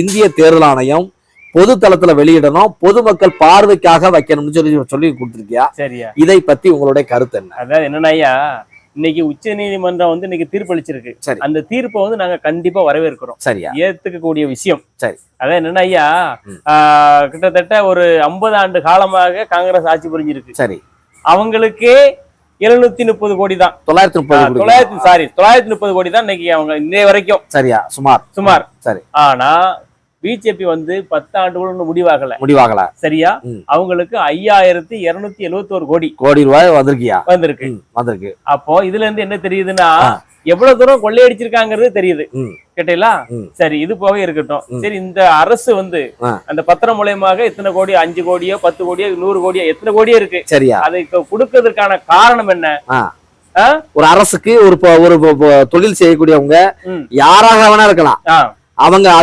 இந்திய தேர்தல் ஆணையம் பொது தளத்துல வெளியிடணும், பொதுமக்கள் பார்வைக்காக வைக்கணும்னு சொல்லி கொடுத்துருக்கியா? சரியா. இதை பத்தி உங்களுடைய கருத்து என்ன? அதாவது என்னன்னா ஐயா, இன்னைக்கு உச்ச நீதிமன்றம் வந்து இன்னைக்கு தீர்ப்பு அளிச்சிருக்கு. சரி. அந்த தீர்ப்பை வந்து நாங்க கண்டிப்பா வரவேற்கிறோம். சரியா. ஏத்துக்கக்கூடிய விஷயம். சரி. அதான் என்னன்னா ஐயா, கிட்டத்தட்ட ஒரு 50 ஆண்டு காலமாக காங்கிரஸ் ஆட்சி புரிஞ்சிருக்கு. சரி. அவங்களுக்கே 730 கோடி தான். 930 கோடி தான் இன்னைக்கு அவங்க இன்னைய வரைக்கும். சரியா. சுமார். சரி. ஆனா பிஜேபி வந்து 10 ஆண்டுகள் முடிவாகல. சரியா. அவங்களுக்கு 5271 கோடி ரூபாய் வந்திருக்கு. அப்போ இதுல இருந்து என்ன தெரியுதுன்னா, எவ்வளவு தூரம் கொள்ளையடிச்சிருக்காங்கிறது தெரியுது. கேட்டீங்களா? சரி, இது போக இருக்கட்டும். சரி, இந்த அரசு வந்து அந்த பத்திரம் மூலயமாக எத்தனை கோடி, 5 கோடியோ 10 கோடியோ 100 கோடியோ எத்தனை கோடியோ இருக்கு. சரியா. அதை கொடுக்கறதுக்கான காரணம் என்ன? ஒரு அரசுக்கு ஒரு தொழில் செய்யக்கூடியவங்க யாராக வேணா இருக்கலாம், அவங்க